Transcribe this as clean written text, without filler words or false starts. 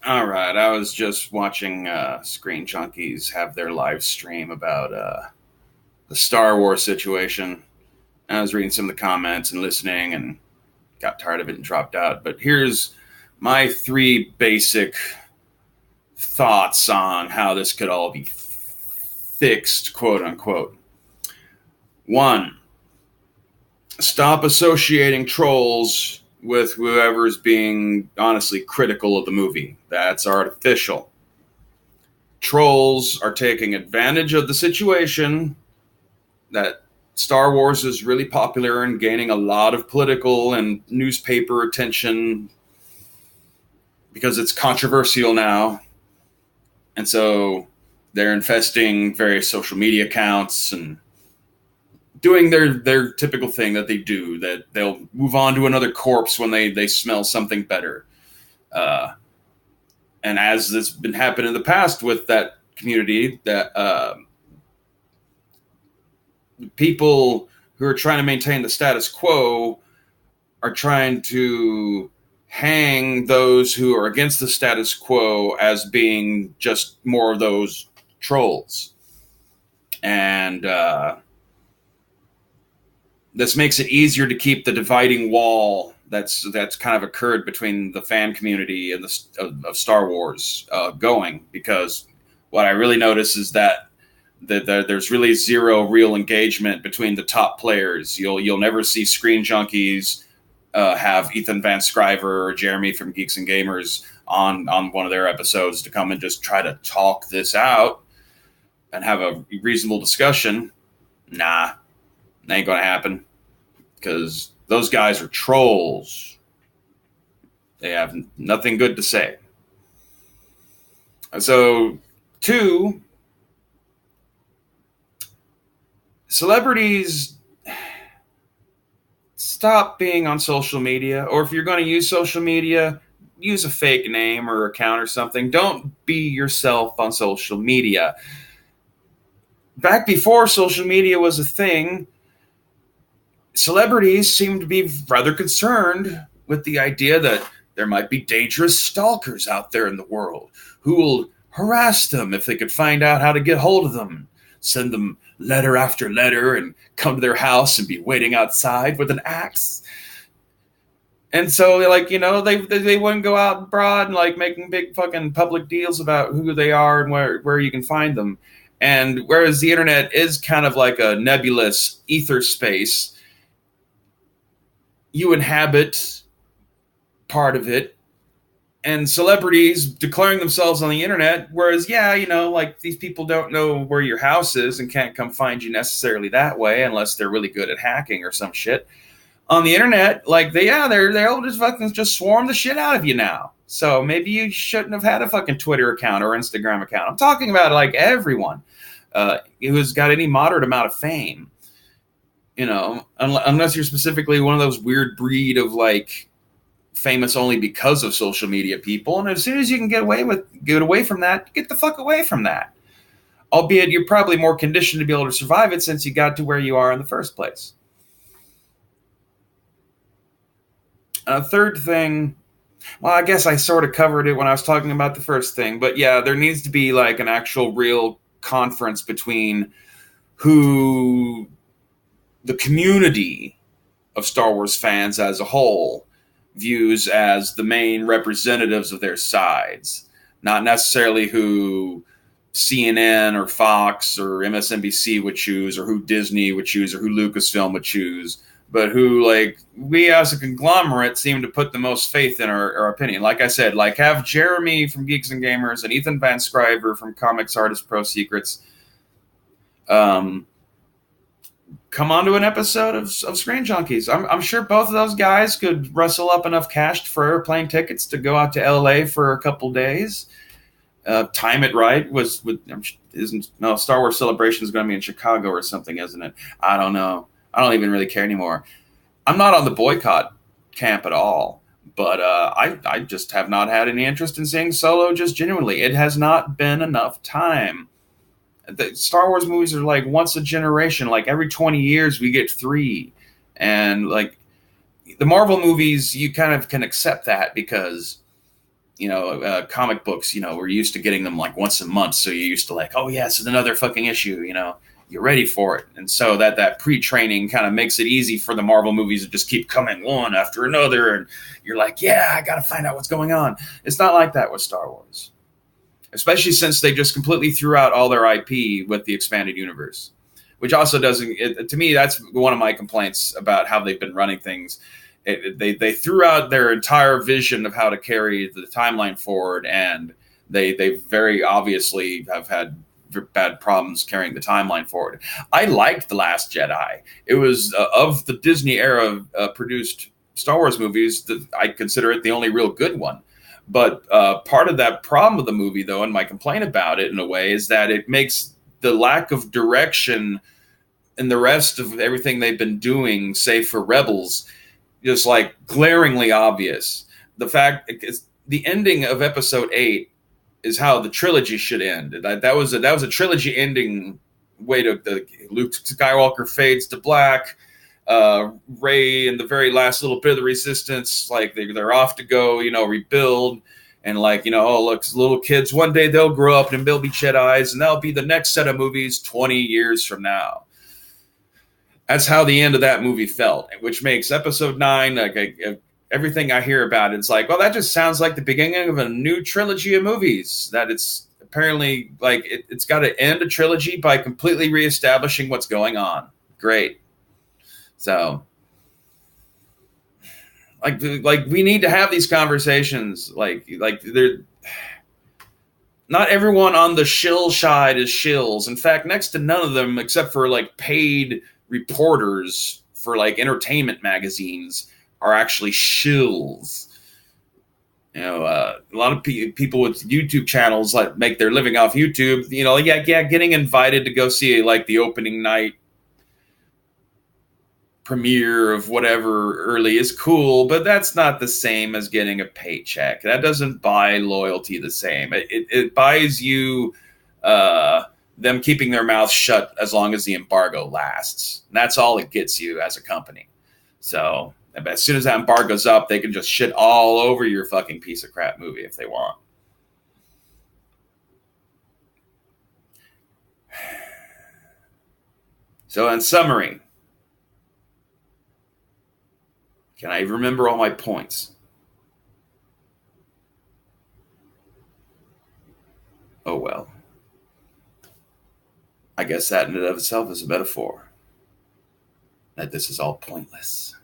All right, I was just watching Screen Junkies have their live stream about the Star Wars situation. I was reading some of the comments and listening and got tired of it and dropped out. But here's my three basic thoughts on how this could all be fixed, quote unquote. One, stop associating trolls with whoever's being honestly critical of the movie. That's artificial. Trolls are taking advantage of the situation that Star Wars is really popular and gaining a lot of political and newspaper attention because it's controversial now. And so they're infesting various social media accounts and doing their typical thing that they do, that they'll move on to another corpse when they smell something better. Uh, and as has been happening in the past with that community, that people who are trying to maintain the status quo are trying to hang those who are against the status quo as being just more of those trolls. And this makes it easier to keep the dividing wall that's kind of occurred between the fan community and of Star Wars going, because what I really notice is that there's really zero real engagement between the top players. You'll never see Screen Junkies have Ethan Van Sciver or Jeremy from Geeks and Gamers on one of their episodes to come and just try to talk this out and have a reasonable discussion. Nah, that ain't gonna happen because those guys are trolls. They have nothing good to say. And so, two, celebrities stop being on social media, or if you're going to use social media, use a fake name or account or something. Don't be yourself on social media. Back before social media was a thing, celebrities seemed to be rather concerned with the idea that there might be dangerous stalkers out there in the world who will harass them if they could find out how to get hold of them, send them letter after letter and come to their house and be waiting outside with an axe. And so, like, they wouldn't go out abroad and like making big fucking public deals about who they are and where you can find them. And whereas the internet is kind of like a nebulous ether space, you inhabit part of it, and celebrities declaring themselves on the internet, whereas like these people don't know where your house is and can't come find you necessarily that way unless they're really good at hacking or some shit. On the internet, like they'll just fucking just swarm the shit out of you now. So maybe you shouldn't have had a fucking Twitter account or Instagram account. I'm talking about like everyone who's got any moderate amount of fame. Unless you're specifically one of those weird breed of like famous only because of social media people. And as soon as you can get away from that, get the fuck away from that. Albeit you're probably more conditioned to be able to survive it since you got to where you are in the first place. A third thing, well, I guess I sort of covered it when I was talking about the first thing, but yeah, there needs to be like an actual real conference between who the community of Star Wars fans as a whole views as the main representatives of their sides, not necessarily who CNN or Fox or MSNBC would choose, or who Disney would choose, or who Lucasfilm would choose, but who, like, we as a conglomerate seem to put the most faith in our opinion. Like I said, like have Jeremy from Geeks and Gamers and Ethan Van Sciver from Comics Artist Pro Secrets come onto an episode of Screen Junkies. I'm sure both of those guys could rustle up enough cash for airplane tickets to go out to LA for a couple days. Time it right isn't no Star Wars Celebration is going to be in Chicago or something, isn't it? I don't know. I don't even really care anymore. I'm not on the boycott camp at all, but I just have not had any interest in seeing Solo. Just genuinely, it has not been enough time. The Star Wars movies are like once a generation. Like every 20 years, we get three, and like the Marvel movies, you kind of can accept that because comic books, we're used to getting them like once a month. So you're used to like, oh yeah, it's another fucking issue, you're ready for it. And so that pre-training kind of makes it easy for the Marvel movies to just keep coming one after another. And you're like, yeah, I got to find out what's going on. It's not like that with Star Wars, especially since they just completely threw out all their IP with the expanded universe, which also doesn't, to me, that's one of my complaints about how they've been running things. They threw out their entire vision of how to carry the timeline forward, and they very obviously have had bad problems carrying the timeline forward. I liked The Last Jedi. It was of the Disney era produced Star Wars movies that I consider it the only real good one. But part of that problem of the movie, though, and my complaint about it in a way, is that it makes the lack of direction in the rest of everything they've been doing, save for Rebels, just like glaringly obvious. The fact is, the ending of Episode 8 is how the trilogy should end. That was a trilogy ending way to Luke Skywalker fades to black. Rey and the very last little bit of the Resistance, like they're off to go, rebuild. And like, oh, look, little kids, one day they'll grow up and they'll be Jedis, and that'll be the next set of movies 20 years from now. That's how the end of that movie felt, which makes Episode 9, everything I hear about it, it's like, well, that just sounds like the beginning of a new trilogy of movies. That it's apparently like it's got to end a trilogy by completely reestablishing what's going on. Great. So, like we need to have these conversations. Like they're not everyone on the shill side is shills. In fact, next to none of them, except for like paid reporters for like entertainment magazines, are actually shills. A lot of people with YouTube channels like make their living off YouTube. Getting invited to go see like the opening night premiere of whatever early is cool, but that's not the same as getting a paycheck. That doesn't buy loyalty the same. It buys you them keeping their mouth shut as long as the embargo lasts. And that's all it gets you as a company. So as soon as that embargo's up, they can just shit all over your fucking piece of crap movie if they want. So in summary, can I remember all my points? Oh well. I guess that in and of itself is a metaphor that this is all pointless.